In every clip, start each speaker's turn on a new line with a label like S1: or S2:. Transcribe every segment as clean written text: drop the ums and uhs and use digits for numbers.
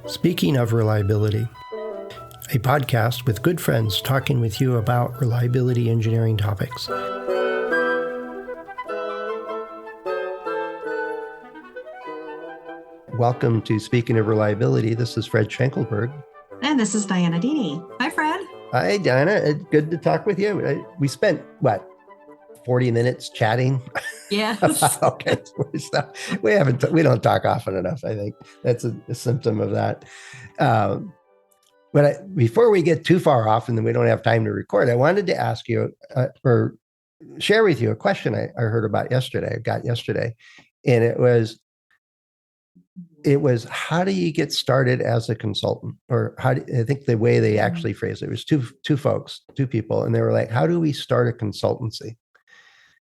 S1: Speaking of reliability, a podcast with good friends talking with you about reliability engineering topics. Welcome to Speaking of Reliability. This is Fred Schenkelberg.
S2: And this is Dianna. Hi, Fred.
S1: Hi, Dianna. Good to talk with you. We spent, 40 minutes chatting?
S2: Yes.
S1: Okay. We don't talk often enough. I think that's a symptom of that. But before we get too far off and then we don't have time to record, I wanted to ask you or share with you a question I heard about yesterday. I got yesterday, and it was how do you get started as a consultant? Or I think the way they actually phrased it was two people, and they were like, "How do we start a consultancy?"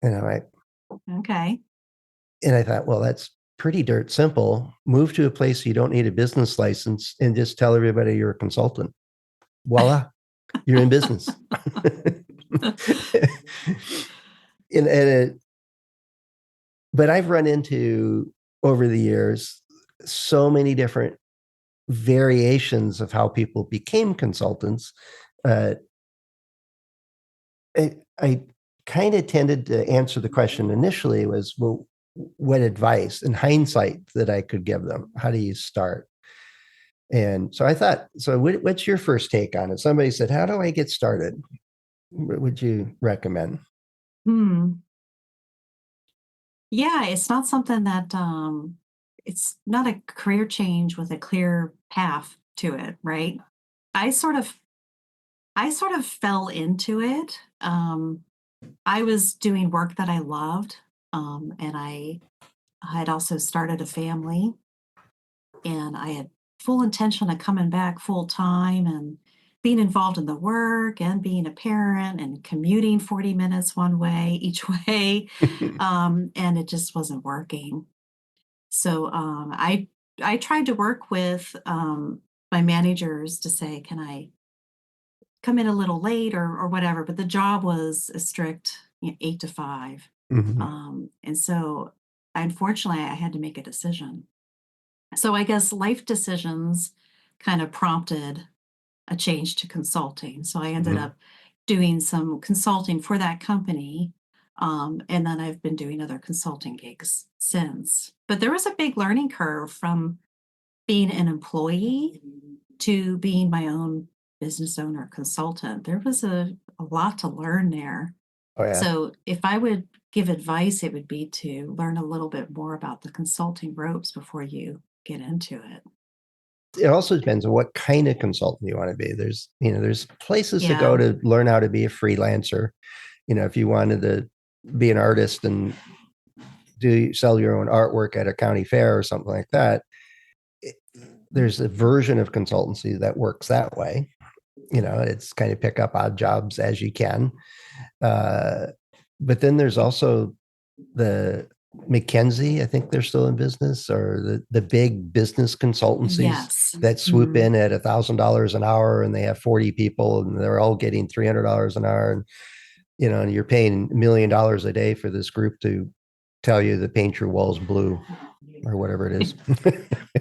S1: And I'm like,
S2: okay.
S1: And I thought, well, that's pretty dirt simple. Move to a place you don't need a business license and just tell everybody you're a consultant. Voila, you're in business. But I've run into, over the years, so many different variations of how people became consultants. I kind of tended to answer the question initially was, well, what advice in hindsight that I could give them? How do you start? And so I thought, what's your first take on it? Somebody said, how do I get started? What would you recommend?
S2: Yeah, it's not something that, it's not a career change with a clear path to it, right? I sort of fell into it. I was doing work that I loved, and I had also started a family, and I had full intention of coming back full time and being involved in the work and being a parent and commuting 40 minutes one way each way. And it just wasn't working. So I tried to work with my managers to say, can I come in a little late or whatever? But the job was a strict 8 to 5.
S1: Mm-hmm.
S2: And so unfortunately, I had to make a decision. So I guess life decisions kind of prompted a change to consulting. So I ended up doing some consulting for that company. And then I've been doing other consulting gigs since. But there was a big learning curve from being an employee to being my own business owner consultant. There was a lot to learn there.
S1: Oh, yeah.
S2: So if I would give advice, it would be to learn a little bit more about the consulting ropes before you get into it.
S1: It also depends on what kind of consultant you want to be. There's places to
S2: Yeah.
S1: go to learn how to be a freelancer. If you wanted to be an artist and sell your own artwork at a county fair or something like that, there's a version of consultancy that works that way. It's kind of pick up odd jobs as you can. But then there's also the McKinsey, I think they're still in business, or the big business consultancies that swoop in at $1,000 an hour, and they have 40 people, and they're all getting $300 an hour, and you're paying $1 million a day for this group to tell you to paint your walls blue, or whatever it is.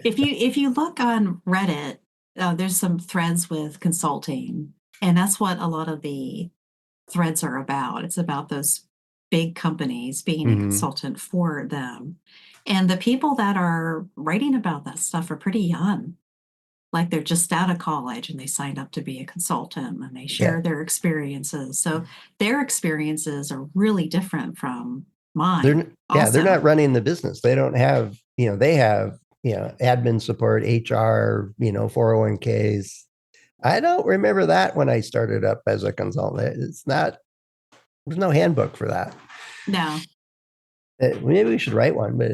S2: If you look on Reddit, there's some threads with consulting, and that's what a lot of the threads are about. It's about those big companies being a consultant for them. And the people that are writing about that stuff are pretty young. Like they're just out of college and they signed up to be a consultant and they share their experiences. So their experiences are really different from mine.
S1: They're not running the business. They don't have, they have, admin support, HR, 401ks. I don't remember that when I started up as a consultant. There's no handbook for that.
S2: No.
S1: Maybe we should write one, but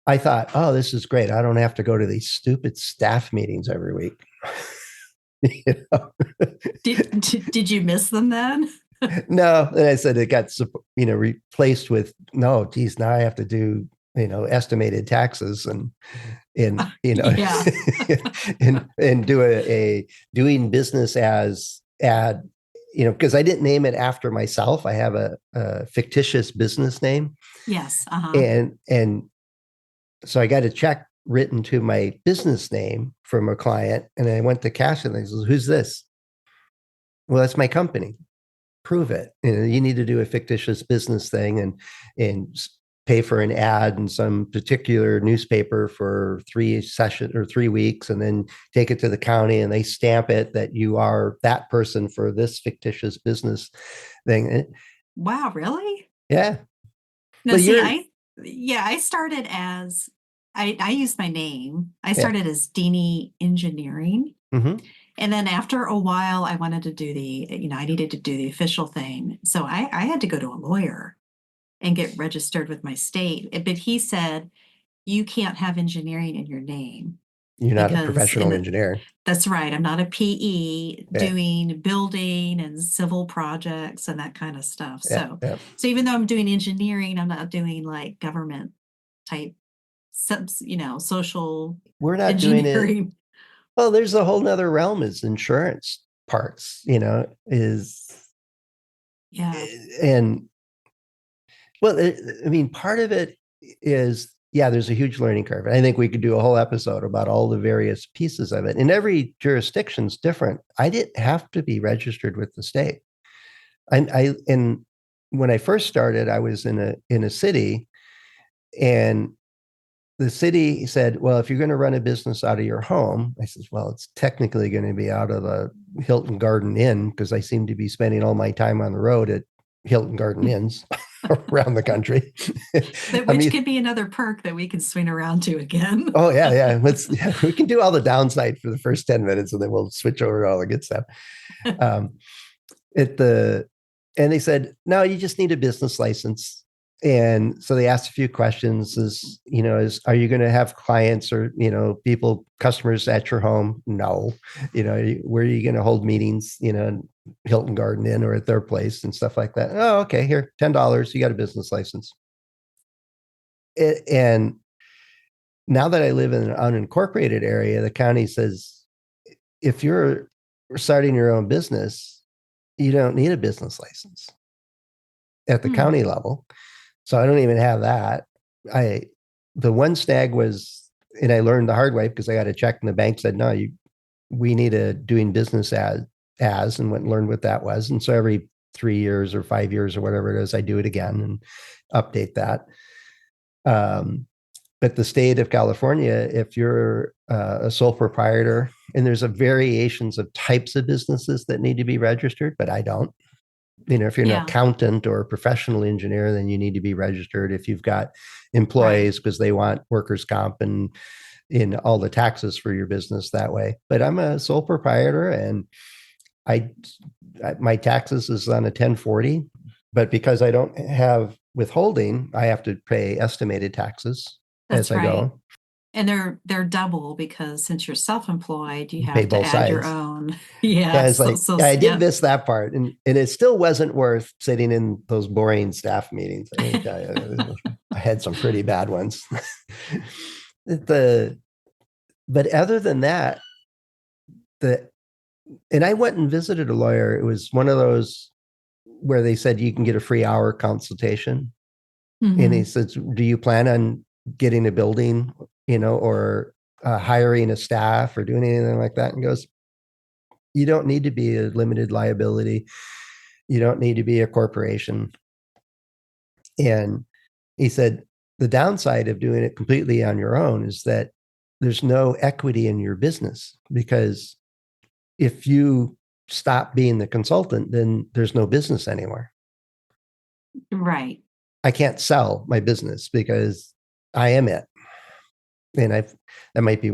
S1: I thought, oh, this is great. I don't have to go to these stupid staff meetings every week.
S2: Did you miss them then?
S1: No. And I said it got, replaced with, no, geez, now I have to do, estimated taxes and and do a doing business as because I didn't name it after myself. I have a fictitious business name.
S2: Yes.
S1: And so I got to check written to my business name from a client, and I went to cash and they said, "Who's this?" Well, that's my company. Prove it. You need to do a fictitious business thing and pay for an ad in some particular newspaper for 3 weeks, and then take it to the county and they stamp it that you are that person for this fictitious business thing.
S2: Wow, really?
S1: Yeah.
S2: No,
S1: Well,
S2: see,
S1: you're
S2: I started as I used my name. I
S1: yeah.
S2: started as Deanie Engineering.
S1: Mm-hmm.
S2: And then after a while, I wanted to do I needed to do the official thing. So I had to go to a lawyer and get registered with my state. But he said, you can't have engineering in your name
S1: You're not a
S2: because
S1: professional engineer.
S2: that's right. I'm not a PE
S1: Yeah.
S2: doing building and civil projects and that kind of stuff.
S1: Yeah.
S2: So,
S1: Yeah.
S2: so even though I'm doing engineering, I'm not doing like government type social
S1: We're not doing it.
S2: engineering.
S1: Well, there's a whole nother realm is insurance parts, is
S2: Yeah.
S1: and well, I mean, part of it is, yeah, there's a huge learning curve. I think we could do a whole episode about all the various pieces of it. And every jurisdiction's different. I didn't have to be registered with the state. And when I first started, I was in a city, and the city said, "Well, if you're going to run a business out of your home," I said, "Well, it's technically going to be out of the Hilton Garden Inn because I seem to be spending all my time on the road at Hilton Garden Inns around the country." I
S2: Which
S1: mean,
S2: could be another perk that we can swing around to again.
S1: oh yeah, yeah. We can do all the downside for the first 10 minutes, and then we'll switch over to all the good stuff. Um, at the and they said, "No, you just need a business license." And so they asked a few questions: are you going to have clients or people, customers at your home? No. Where are you going to hold meetings? Hilton Garden Inn or at their place and stuff like that. Oh, okay, here, $10, you got a business license. And now that I live in an unincorporated area, the county says, if you're starting your own business, you don't need a business license at the
S2: Hmm.
S1: county level. So I don't even have that. The one snag was, and I learned the hard way because I got a check and the bank said, "No, we need a doing business as," and went and learned what that was. And so every 3 years or 5 years or whatever it is, I do it again and update that. But the state of California, if you're a sole proprietor, and there's a variations of types of businesses that need to be registered, but I don't. If you're an
S2: Yeah.
S1: accountant or a professional engineer, then you need to be registered. If you've got
S2: Right.
S1: employees, because they want workers' comp and in all the taxes for your business that way. But I'm a sole proprietor, and I my taxes is on a 1040, but because I don't have withholding, I have to pay estimated taxes as
S2: That's
S1: I
S2: right.
S1: go.
S2: And they're double because since you're self-employed, you
S1: You pay
S2: have to
S1: both
S2: add your
S1: sides.
S2: own. Yeah.
S1: Yeah, it's
S2: So
S1: like,
S2: so
S1: yeah, I did
S2: yep.
S1: miss that part, and it still wasn't worth sitting in those boring staff meetings. I gotta tell you, I had some pretty bad ones. the but other than that, the and I went and visited a lawyer. It was one of those where they said you can get a free hour consultation, and he
S2: Hmm.
S1: says, "Do you plan on getting a building, or hiring a staff or doing anything like that?" And goes, "You don't need to be a limited liability. You don't need to be a corporation." And he said, the downside of doing it completely on your own is that there's no equity in your business, because if you stop being the consultant, then there's no business anymore.
S2: Right.
S1: I can't sell my business because I am it. And that might be,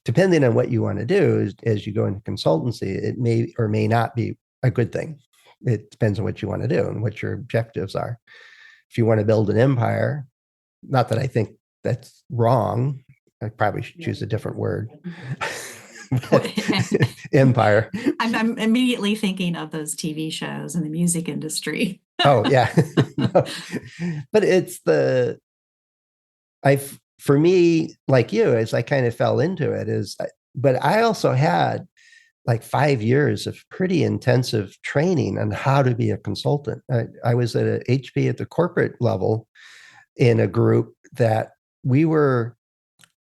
S1: depending on what you want to do as you go into consultancy, it may or may not be a good thing. It depends on what you want to do and what your objectives are. If you want to build an empire, not that I think that's wrong. I probably should choose a different word. Empire.
S2: I'm immediately thinking of those TV shows in the music industry.
S1: Oh yeah. No. But it's for me, like you, as I kind of fell into it but I also had like 5 years of pretty intensive training on how to be a consultant. I was at a HP at the corporate level in a group that we were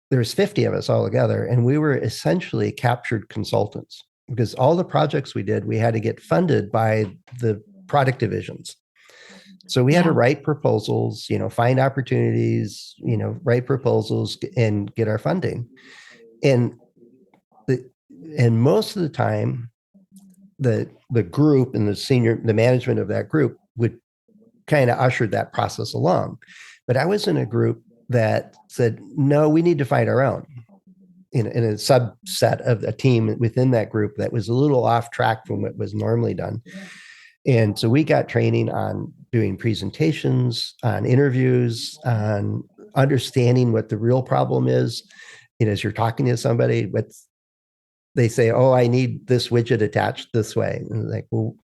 S1: there was 50 of us all together, and we were essentially captured consultants because all the projects we did, we had to get funded by the product divisions. So we had to
S2: Yeah.
S1: write proposals, find opportunities, write proposals and get our funding. And the and most of the time, the group and the management of that group would kind of usher that process along. But I was in a group that said, no, we need to find our own. In a subset of a team within that group that was a little off track from what was normally done. And so we got training on doing presentations, on interviews, on understanding what the real problem is. As you're talking to somebody, they say, oh, I need this widget attached this way. And like, well,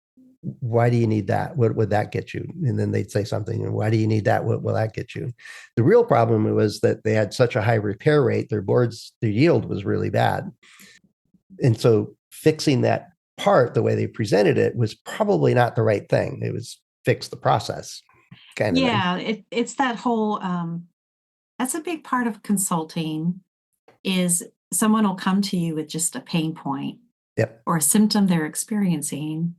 S1: why do you need that? What would that get you? And then they'd say something, and why do you need that? What will that get you? The real problem was that they had such a high repair rate, their yield was really bad. And so fixing that part the way they presented it was probably not the right thing. It was fix the process kind of thing.
S2: Yeah, it's that whole that's a big part of consulting is someone will come to you with just a pain point
S1: Yep.
S2: or a symptom they're experiencing,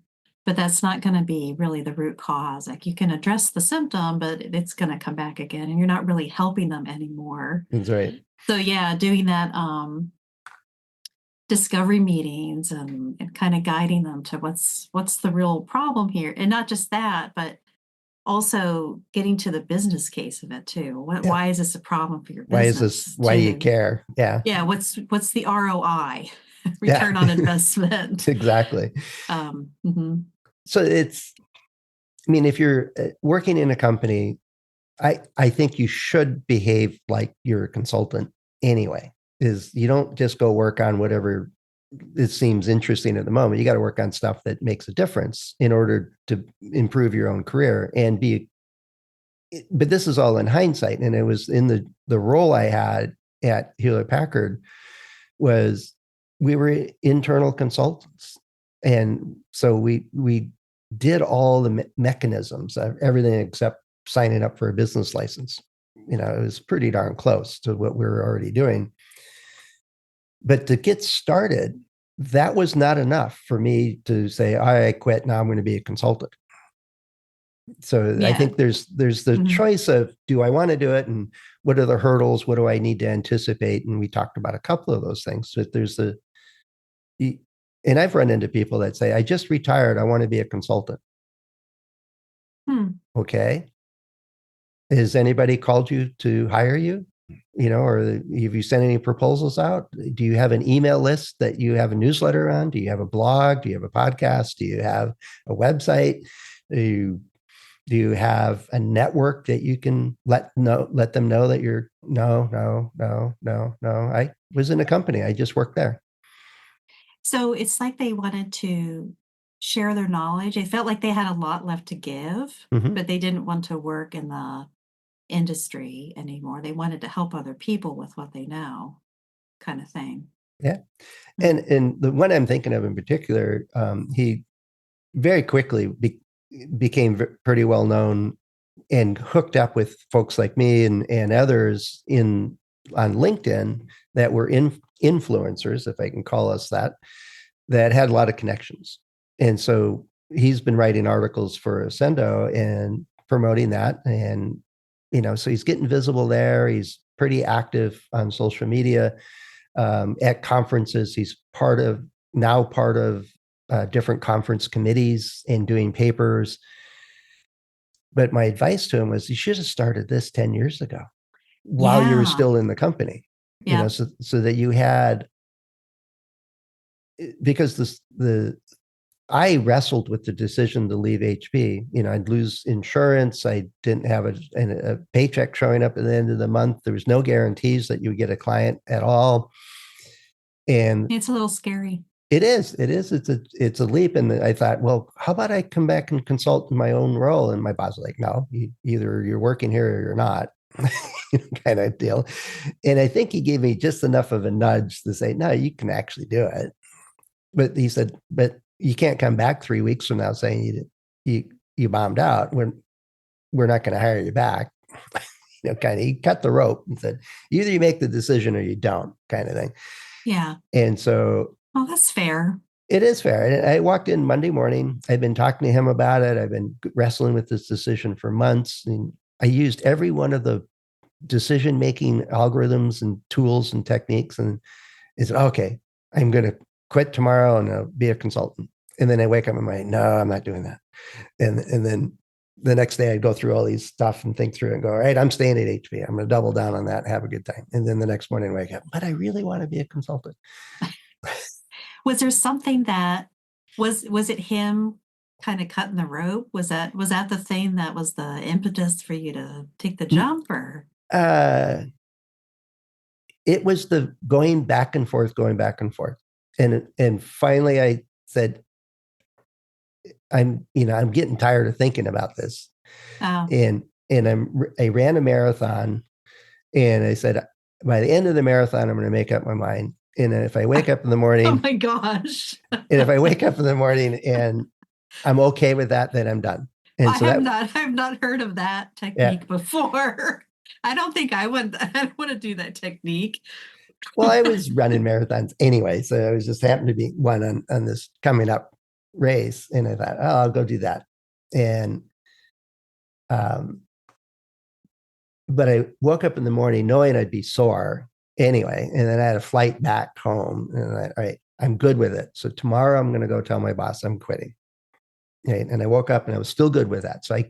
S2: but that's not going to be really the root cause. Like you can address the symptom, but it's going to come back again and you're not really helping them anymore.
S1: That's right.
S2: So yeah, doing that discovery meetings and kind of guiding them to what's the real problem here. And not just that, but also getting to the business case of it too. Why is this a problem for your business?
S1: Why do you care? Yeah.
S2: Yeah. What's the ROI, return on investment?
S1: Exactly.
S2: Mm-hmm.
S1: So if you're working in a company, I think you should behave like you're a consultant anyway. You don't just go work on whatever it seems interesting at the moment. You got to work on stuff that makes a difference in order to improve your own career but this is all in hindsight. And it was in the role I had at Hewlett Packard was we were internal consultants. And so we did all the mechanisms of everything except signing up for a business license. It was pretty darn close to what we were already doing. But to get started, that was not enough for me to say, I quit. Now I'm going to be a consultant. So I think there's the choice of, do I want to do it? And what are the hurdles? What do I need to anticipate? And we talked about a couple of those things. So and I've run into people that say, I just retired. I want to be a consultant. Okay. Has anybody called you to hire you? Or have you sent any proposals out? Do you have an email list that you have a newsletter on? Do you have a blog? Do you have a podcast? Do you have a website? Do you have a network that you can let them know that you're no. I was in a company. I just worked there.
S2: So it's like they wanted to share their knowledge. They felt like they had a lot left to give, but they didn't want to work in the industry anymore. They wanted to help other people with what they know, kind of thing.
S1: Yeah. And the one I'm thinking of in particular, he very quickly became pretty well known and hooked up with folks like me and others on LinkedIn that were influencers, if I can call us that had a lot of connections. And so he's been writing articles for Ascendo and promoting that. And, so he's getting visible there. He's pretty active on social media. At conferences, he's part of different conference committees and doing papers. But my advice to him was, you should have started this 10 years ago while you were still in the company, so that you had, because I wrestled with the decision to leave HP. I'd lose insurance. I didn't have a paycheck showing up at the end of the month. There was no guarantees that you would get a client at all. And
S2: it's a little scary.
S1: It is. It's a leap. And I thought, well, how about I come back and consult in my own role? And my boss was like, no, either you're working here or you're not, kind of deal. And I think he gave me just enough of a nudge to say, no, you can actually do it. But he said, but you can't come back 3 weeks from now saying you bombed out. We're not going to hire you back. kind of, he cut the rope and said, either you make the decision or you don't, kind of thing.
S2: Yeah.
S1: And so
S2: Oh, that's fair.
S1: it is fair. And I walked in Monday morning. I've been talking to him about it. I've been wrestling with this decision for months. And I used every one of the decision making algorithms and tools and techniques. And is okay, I'm going to quit tomorrow and be a consultant. And then I wake up and I'm like, no, I'm not doing that. And then the next day I go through all these stuff and think through it and go, all right, I'm staying at HP. I'm going to double down on that and have a good time. And then the next morning I wake up, but I really want to be a consultant.
S2: Was there something that was it him kind of cutting the rope? Was that the thing that was the impetus for you to take the jump, or?
S1: It was the going back and forth. And finally I said, I'm getting tired of thinking about this.
S2: Oh.
S1: And I ran a marathon, and I said, by the end of the marathon, I'm going to make up my mind. And if I wake up in the morning,
S2: oh my gosh.
S1: and if I wake up in the morning and I'm okay with that, then I'm done. And
S2: I've not heard of that technique before. I don't think I want to do that technique.
S1: Well, I was running marathons anyway, so I was just happened to be one on this coming up race, and I thought, oh, I'll go do that. And but I woke up in the morning knowing I'd be sore anyway, and then I had a flight back home, and all right, I'm good with it. So tomorrow I'm going to go tell my boss I'm quitting. Right? And I woke up and I was still good with that. So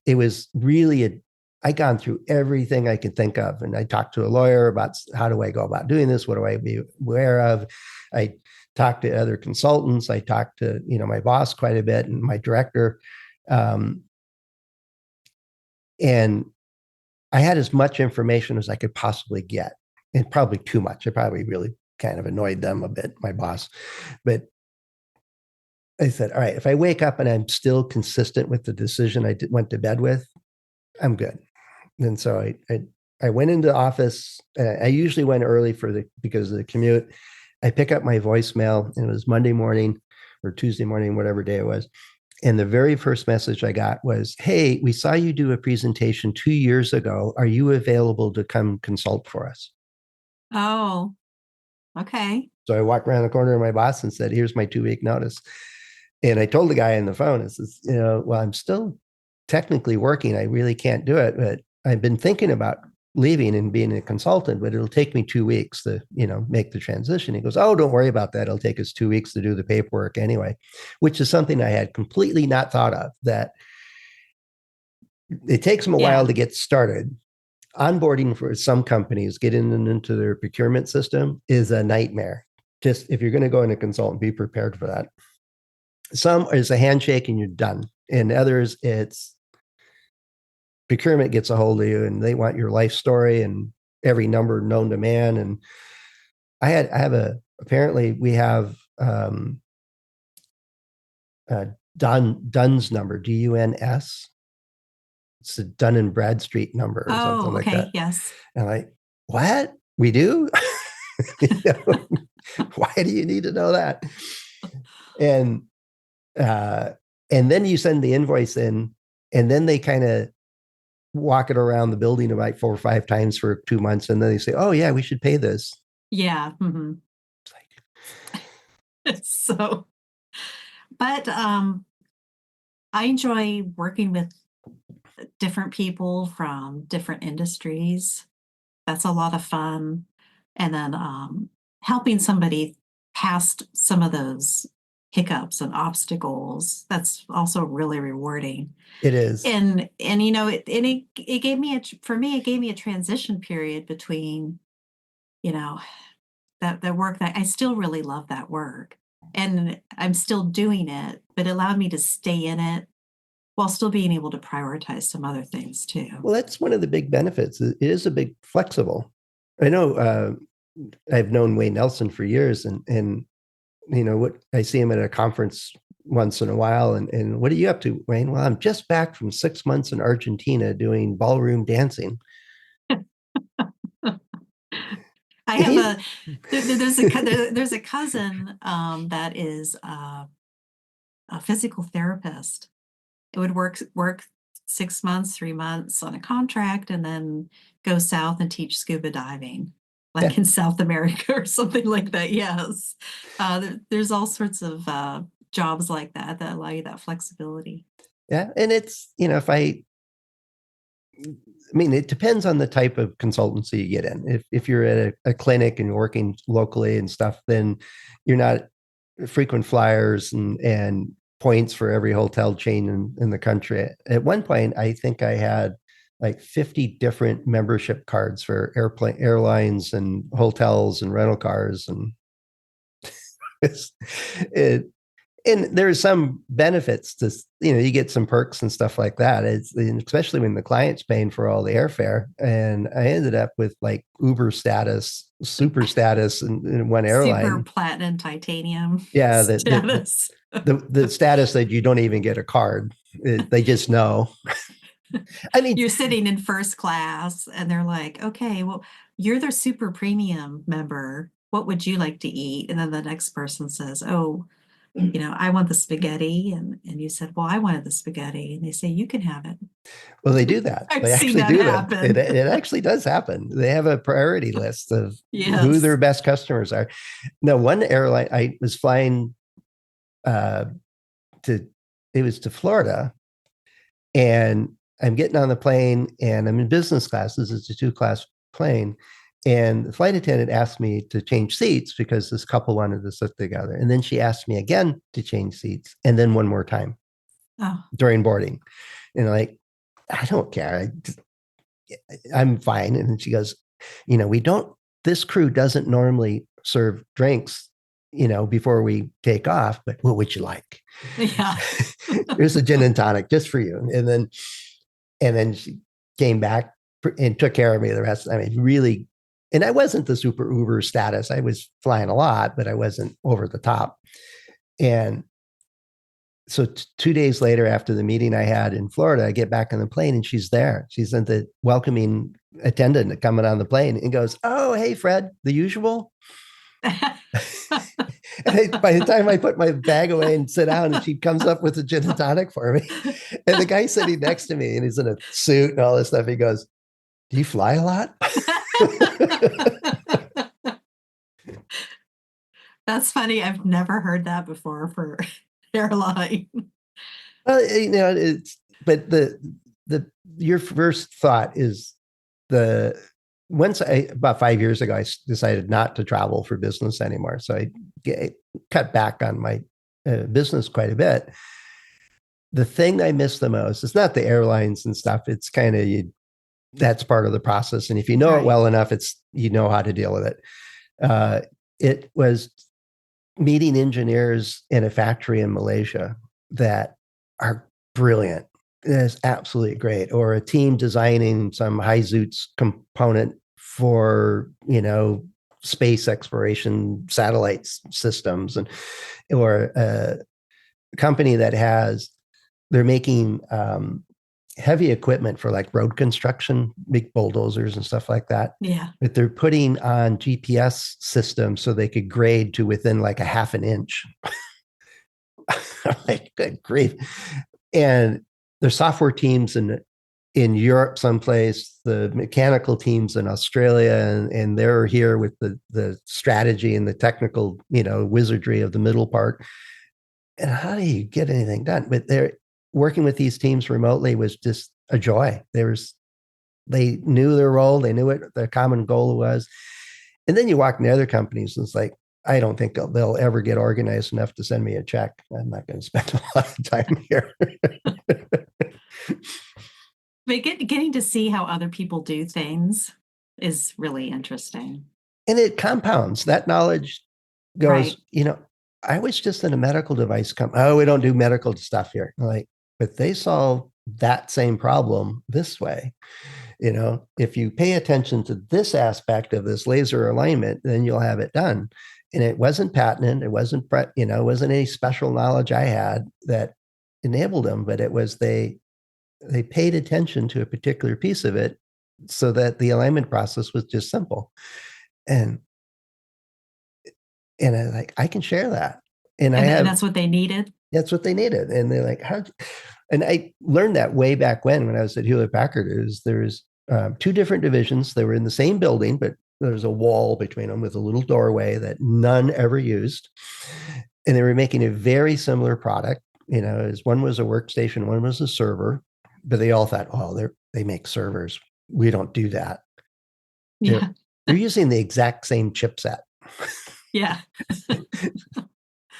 S1: it was really I'd gone through everything I could think of. And I talked to a lawyer about how do I go about doing this? What do I be aware of? I talked to other consultants. I talked to, my boss quite a bit and my director. And I had as much information as I could possibly get, and probably too much. I probably really kind of annoyed them a bit, my boss. But I said, all right, if I wake up and I'm still consistent with the decision I went to bed with, I'm good. And so I went into the office. I usually went early because of the commute. I pick up my voicemail, and it was Monday morning or Tuesday morning, whatever day it was. And the very first message I got was, hey, we saw you do a presentation 2 years ago. Are you available to come consult for us?
S2: Oh, okay.
S1: So I walked around the corner of my boss and said, here's my 2-week notice. And I told the guy on the phone, I says, well, I'm still technically working. I really can't do it, but I've been thinking about leaving and being a consultant, but it'll take me 2 weeks to, make the transition. He goes, oh, don't worry about that. It'll take us 2 weeks to do the paperwork anyway, which is something I had completely not thought of, that it takes them a while to get started. Onboarding for some companies, getting them into their procurement system is a nightmare. Just if you're going to go into consultant, be prepared for that. Some is a handshake and you're done. And others, it's procurement gets a hold of you and they want your life story and every number known to man. And apparently we have Dunn's number, DUNS. It's a Dun and Bradstreet number or something like that.
S2: Yes.
S1: And I'm like, what? We do? Why do you need to know that? And then you send the invoice in, and then they kind of walk it around the building about 4 or 5 times for 2 months. And then they say, oh yeah, we should pay this.
S2: Yeah. Mm-hmm. It's like, so, but, I enjoy working with different people from different industries. That's a lot of fun. And then, helping somebody past some of those hiccups and obstacles, that's also really rewarding.
S1: It is.
S2: And it gave me it gave me a transition period between, that work that I still really love that work, and I'm still doing it, but it allowed me to stay in it while still being able to prioritize some other things too.
S1: Well, that's one of the big benefits. It is a big flexible. I know I've known Wayne Nelson for years, and what I see him at a conference once in a while. And what are you up to, Wayne? Well, I'm just back from 6 months in Argentina doing ballroom dancing.
S2: I have there's a cousin that is a physical therapist. It would work 6 months, 3 months on a contract, and then go south and teach scuba diving,
S1: Yeah.
S2: like in South America or something like that. Yes. There's all sorts of jobs like that allow you that flexibility.
S1: Yeah. And it's, I mean, it depends on the type of consultancy you get in. If you're at a clinic and you're working locally and stuff, then you're not frequent flyers and points for every hotel chain in the country. At one point, I think I had like 50 different membership cards for airlines and hotels and rental cars. And it, and there's some benefits to, you get some perks and stuff like that. It's especially when the client's paying for all the airfare. And I ended up with like Uber status, super status in one
S2: Super
S1: airline.
S2: platinum titanium
S1: Yeah,
S2: status.
S1: the status that you don't even get a card. They just know. I mean,
S2: You're sitting in first class and they're like, okay, well, you're the super premium member. What would you like to eat? And then the next person says, oh, I want the spaghetti. And you said, well, I wanted the spaghetti. And they say, you can have it.
S1: well, they do that.
S2: I've
S1: They
S2: seen
S1: actually
S2: that
S1: do that. It,
S2: happen.
S1: it actually does happen. They have a priority list of who
S2: Yes.
S1: their best customers are. No, one airline, I was flying uh, it was to Florida, and I'm getting on the plane and I'm in business class. This is a 2-class plane. And the flight attendant asked me to change seats because this couple wanted to sit together. And then she asked me again to change seats, and then one more time
S2: Oh,
S1: during boarding. And like, I don't care. I'm fine. And then she goes, this crew doesn't normally serve drinks, before we take off, but what would you like?
S2: yeah.
S1: Here's a gin and tonic just for you. And then she came back and took care of me the rest. I mean, really. And I wasn't the super Uber status. I was flying a lot, but I wasn't over the top. And so 2 days later, after the meeting I had in Florida, I get back on the plane and she's there. She's in the welcoming attendant coming on the plane and goes, "Oh, hey, Fred, the usual." And by the time I put my bag away and sit down, and she comes up with a gin and tonic for me. And the guy sitting next to me, and he's in a suit and all this stuff, he goes, "Do you fly a lot?"
S2: That's funny. I've never heard that before for airline.
S1: Well, it's but the your first thought is the once about 5 years ago, I decided not to travel for business anymore. So I cut back on my business quite a bit. The thing I miss the most is not the airlines and stuff. It's kind of that's part of the process. And if you know it well enough, you know how to deal with it. It was meeting engineers in a factory in Malaysia that are brilliant. It's absolutely great. Or a team designing some high Zoots component for, space exploration satellite systems, or a company they're making heavy equipment for like road construction, big bulldozers and stuff like that.
S2: Yeah.
S1: But they're putting on GPS systems so they could grade to within like a half an inch. Like, good grief. And there's software teams in Europe someplace, the mechanical teams in Australia, and they're here with the strategy and the technical, wizardry of the middle part. And how do you get anything done? But they're working with these teams remotely was just a joy. They knew their role, they knew what their common goal was. And then you walk in the other companies and it's like, I don't think they'll ever get organized enough to send me a check. I'm not going to spend a lot of time here.
S2: But getting to see how other people do things is really interesting.
S1: And it compounds. That knowledge goes,
S2: Right.
S1: I was just in a medical device company. Oh, we don't do medical stuff here. Like, but they solve that same problem this way. If you pay attention to this aspect of this laser alignment, then you'll have it done. And it wasn't patented. It wasn't, it wasn't any special knowledge I had that enabled them, but it was they paid attention to a particular piece of it so that the alignment process was just simple. And I can share that. And
S2: And that's what they needed.
S1: that's what they needed. And they're like, And I learned that way back when I was at Hewlett Packard. There's two different divisions. They were in the same building, but there's a wall between them with a little doorway that none ever used. And they were making a very similar product. As one was a workstation, one was a server, but they all thought, oh, they make servers. We don't do that.
S2: Yeah.
S1: They're using the exact same chipset.
S2: Yeah.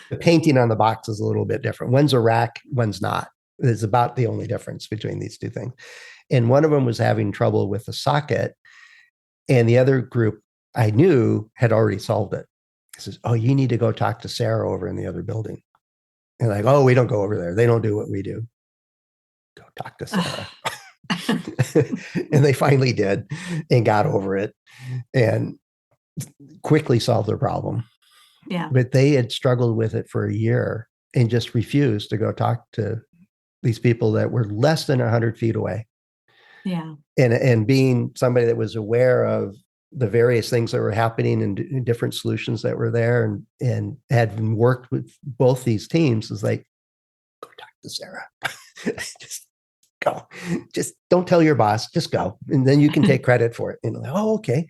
S1: The painting on the box is a little bit different. One's a rack, one's not. It's about the only difference between these two things. And one of them was having trouble with the socket, and the other group I knew had already solved it. He says, oh, you need to go talk to Sarah over in the other building. And like, oh, we don't go over there. They don't do what we do. Go talk to Sarah. And they finally did and got over it and quickly solved their problem.
S2: Yeah.
S1: But they had struggled with it for a year and just refused to go talk to these people that were less than 100 feet away.
S2: Yeah.
S1: And being somebody that was aware of the various things that were happening and different solutions that were there and had worked with both these teams, is like, go talk to Sarah. Just go. Just don't tell your boss. Just go. And then you can take credit for it. And like, oh, okay.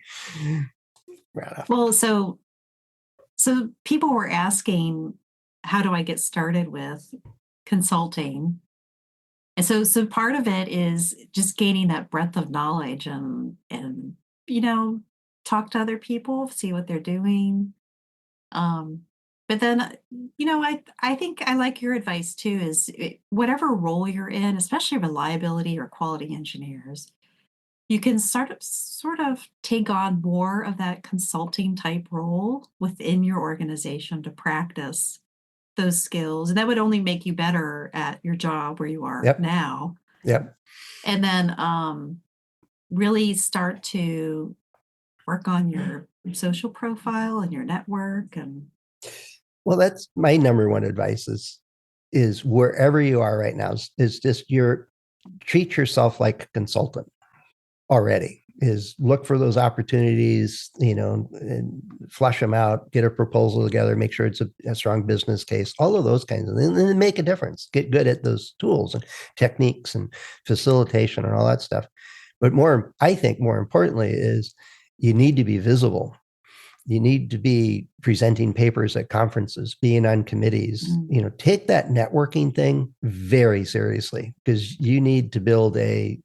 S2: Well, so people were asking, how do I get started with consulting? And so part of it is just gaining that breadth of knowledge and talk to other people, see what they're doing. But then, I think I like your advice too, is whatever role you're in, especially reliability or quality engineers, you can sort of take on more of that consulting type role within your organization to practice those skills. And that would only make you better at your job where you are now.
S1: Yep.
S2: And then really start to work on your social profile and your network. And
S1: well, that's my number one advice is wherever you are right now is just treat yourself like a consultant already. Is look for those opportunities, and flush them out, get a proposal together, make sure it's a strong business case, all of those kinds of things, and then make a difference. Get good at those tools and techniques and facilitation and all that stuff. But I think more importantly is you need to be visible. You need to be presenting papers at conferences, being on committees. Take that networking thing very seriously, because you need to build a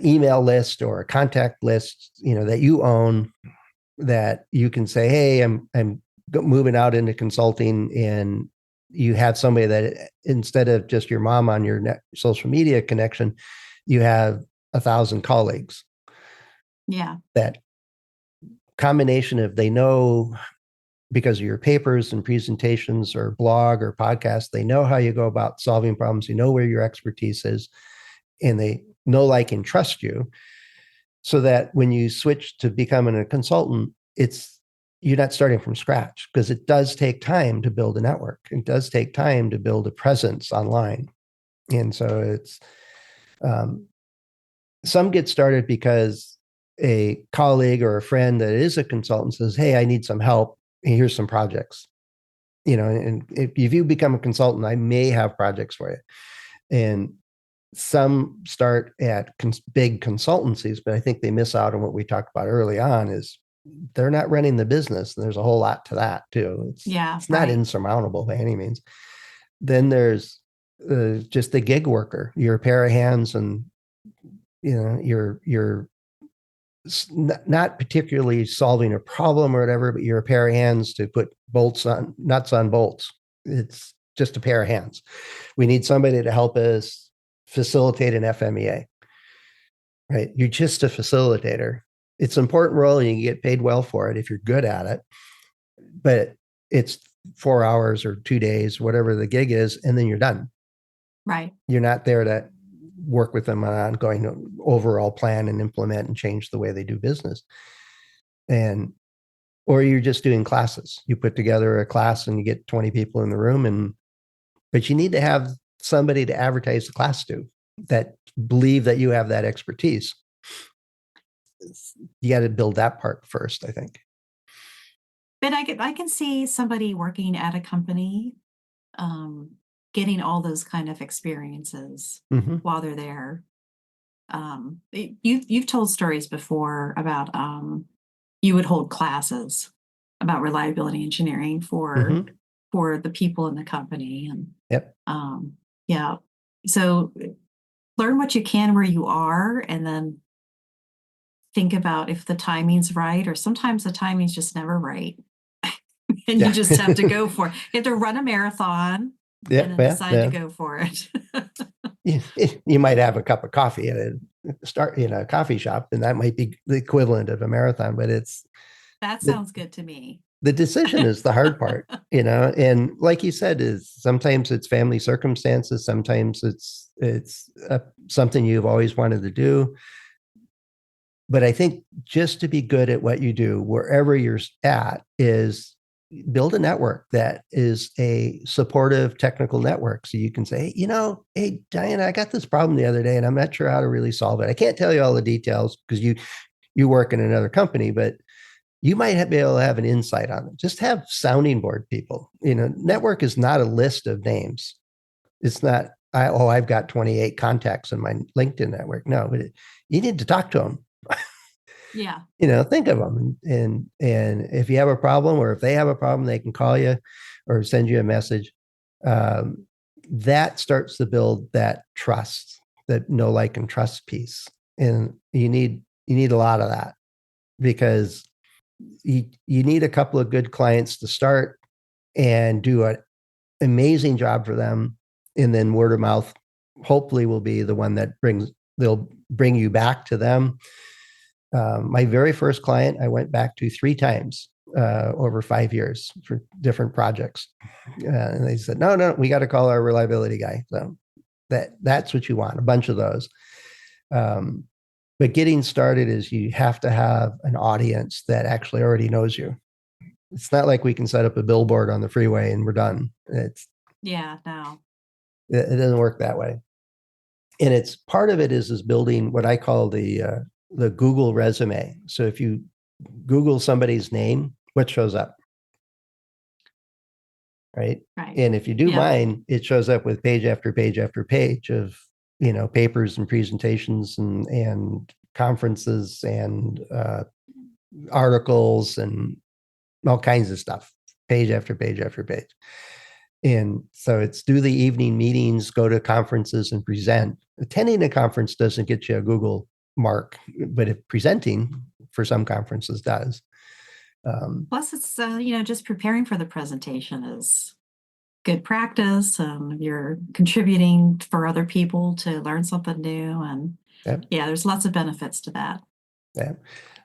S1: email list or a contact list, that you own, that you can say, hey, I'm moving out into consulting, and you have somebody that instead of just your mom on your social media connection, you have 1,000 colleagues.
S2: Yeah.
S1: That combination of, they know because of your papers and presentations or blog or podcast, they know how you go about solving problems, where your expertise is, and they know, like, and trust you, so that when you switch to becoming a consultant, you're not starting from scratch, because it does take time to build a network. It does take time to build a presence online. And so it's some get started because a colleague or a friend that is a consultant says, hey, I need some help. Here's some projects. And if you become a consultant, I may have projects for you. And some start at big consultancies, but I think they miss out on what we talked about early on, is they're not running the business. And there's a whole lot to that too. It's not insurmountable by any means. Then there's just the gig worker. You're a pair of hands, and you're not particularly solving a problem or whatever, but you're a pair of hands to put nuts on bolts. It's just a pair of hands. We need somebody to help us facilitate an FMEA, right? You're just a facilitator. It's an important role, and you can get paid well for it if you're good at it, but it's 4 hours or 2 days, whatever the gig is, and then you're done.
S2: Right.
S1: You're not there to work with them on an ongoing overall plan and implement and change the way they do business. Or you're just doing classes. You put together a class and you get 20 people in the room, but you need to have somebody to advertise the class to, that believe that you have that expertise. You got to build that part first, I think.
S2: But I can see somebody working at a company getting all those kind of experiences
S1: Mhm.
S2: while they're there. You've told stories before about you would hold classes about reliability engineering
S1: Mhm.
S2: for the people in the company, and
S1: Yep.
S2: yeah, so learn what you can where you are, and then think about if the timing's right, or sometimes the timing's just never right. And you
S1: Yeah.
S2: just have to go for it. You have to run a marathon and
S1: Yeah,
S2: then
S1: yeah,
S2: decide to
S1: yeah.
S2: go for it.
S1: You might have a cup of coffee at a start in a coffee shop, and that might be the equivalent of a marathon, but it's
S2: That
S1: the
S2: sounds good to me.
S1: the decision is the hard part, and like you said, is sometimes it's family circumstances, sometimes it's something you've always wanted to do. But I think just to be good at what you do, wherever you're at, is build a network that is a supportive technical network. So you can say, hey, Diana, I got this problem the other day and I'm not sure how to really solve it. I can't tell you all the details because you work in another company, but you might be able to have an insight on it. Just have sounding board people. Network is not a list of names. It's not, I've got 28 contacts in my LinkedIn network. No, but you need to talk to them.
S2: Yeah.
S1: Think of them, and if you have a problem or if they have a problem, they can call you or send you a message. Um, that starts to build that trust, that know, like, and trust piece, and you need a lot of that because you need a couple of good clients to start and do an amazing job for them, and then word of mouth hopefully will be the one that they'll bring you back to them. My very first client, I went back to 3 times over 5 years for different projects. And they said, no, we got to call our reliability guy. So that's what you want, a bunch of those. Um, but getting started is you have to have an audience that actually already knows you. It's not like we can set up a billboard on the freeway and we're done.
S2: Yeah. No.
S1: It doesn't work that way. And it's part of it is building what I call the Google resume. So if you Google somebody's name, what shows up? Right.
S2: Right.
S1: And if you do
S2: Yeah.
S1: mine, it shows up with page after page after page of, papers and presentations and conferences and articles and all kinds of stuff, page after page after page. And so it's do the evening meetings, go to conferences and present. Attending a conference doesn't get you a Google mark, but if presenting for some conferences does.
S2: Plus, it's just preparing for the presentation is good practice. You're contributing for other people to learn something new, and
S1: yeah,
S2: yeah, there's lots of benefits to that.
S1: yeah.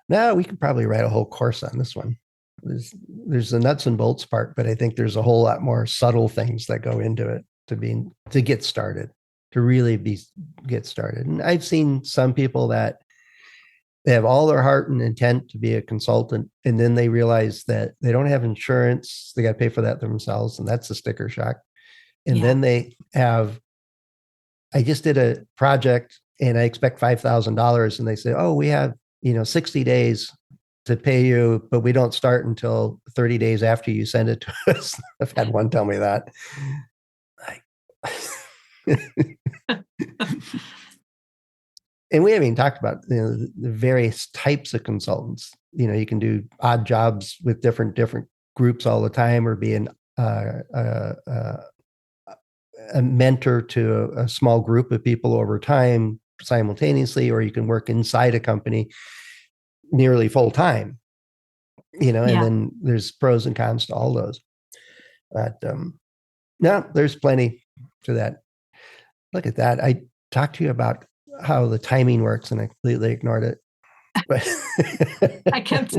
S1: Now we could probably write a whole course on this one. There's the nuts and bolts part, but I think there's a whole lot more subtle things that go into it to get started, to really get started. And I've seen some people that they have all their heart and intent to be a consultant, and then they realize that they don't have insurance. They got to pay for that themselves, and that's a sticker shock. And
S2: Yeah.
S1: then I just did a project and I expect $5,000, and they say, oh, we have 60 days to pay you, but we don't start until 30 days after you send it to us. I've had one tell me that. And we haven't even talked about the various types of consultants. You can do odd jobs with different groups all the time, or be a mentor to a small group of people over time simultaneously, or you can work inside a company nearly full time. And
S2: Yeah.
S1: then there's pros and cons to all those. But no, there's plenty to that. Look at that. I talked to you about how the timing works and I completely ignored it. But
S2: I kept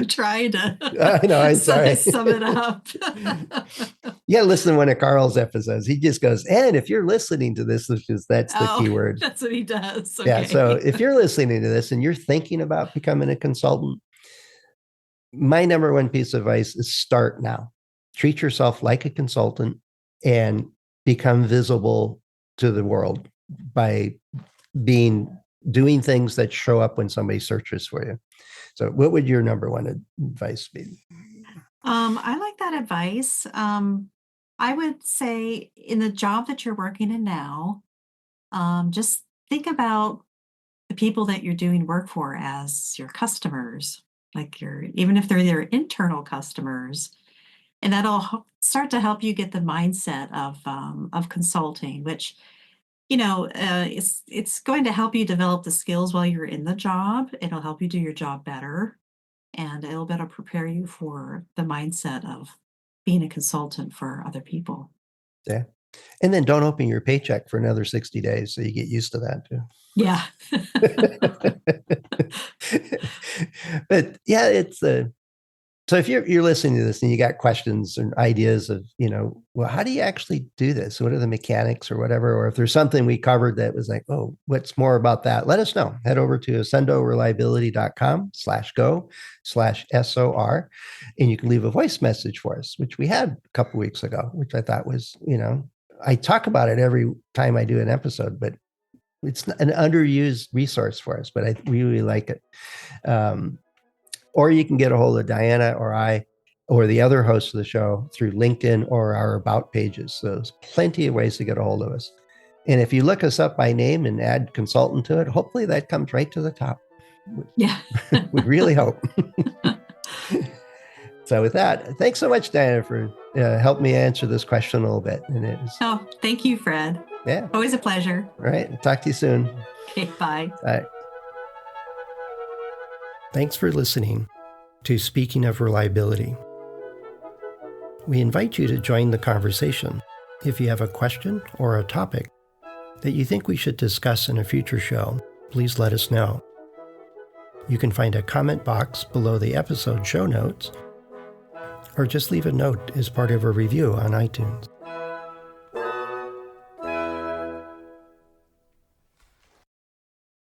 S2: trying
S1: I know, I'm
S2: to
S1: sorry.
S2: sum it up.
S1: You got to listen to one of Carl's episodes. He just goes, and if you're listening to this, that's the
S2: Oh,
S1: key word.
S2: that's what he does.
S1: Yeah. So
S2: Okay.
S1: if you're listening to this and you're thinking about becoming a consultant, my number one piece of advice is start now. Treat yourself like a consultant and become visible to the world by doing things that show up when somebody searches for you. So what would your number one advice be?
S2: I like that advice. I would say in the job that you're working in now, just think about the people that you're doing work for as your customers, like even if they're your internal customers, and that'll start to help you get the mindset of consulting, which it's going to help you develop the skills while you're in the job. It'll help you do your job better, and it'll better prepare you for the mindset of being a consultant for other people.
S1: Yeah. And then don't open your paycheck for another 60 days. So you get used to that too.
S2: Yeah.
S1: But yeah, it's so if you're listening to this and you got questions and ideas of, well, how do you actually do this? What are the mechanics or whatever? Or if there's something we covered that was like, oh, what's more about that? Let us know. Head over to accendoreliability.com/go/SOR. And you can leave a voice message for us, which we had a couple weeks ago, which I thought was, I talk about it every time I do an episode, but it's an underused resource for us, but we really like it. Or you can get a hold of Dianna or I or the other hosts of the show through LinkedIn or our About pages. So there's plenty of ways to get a hold of us. And if you look us up by name and add consultant to it, hopefully that comes right to the top.
S2: Yeah.
S1: We really hope. So with that, thanks so much, Dianna, for helping me answer this question a little bit. And it was,
S2: Oh, thank you, Fred.
S1: Yeah.
S2: Always a pleasure.
S1: All right. Talk to you soon.
S2: Okay, bye.
S1: All right. Thanks for listening to Speaking of Reliability. We invite you to join the conversation. If you have a question or a topic that you think we should discuss in a future show, please let us know. You can find a comment box below the episode show notes, or just leave a note as part of a review on iTunes.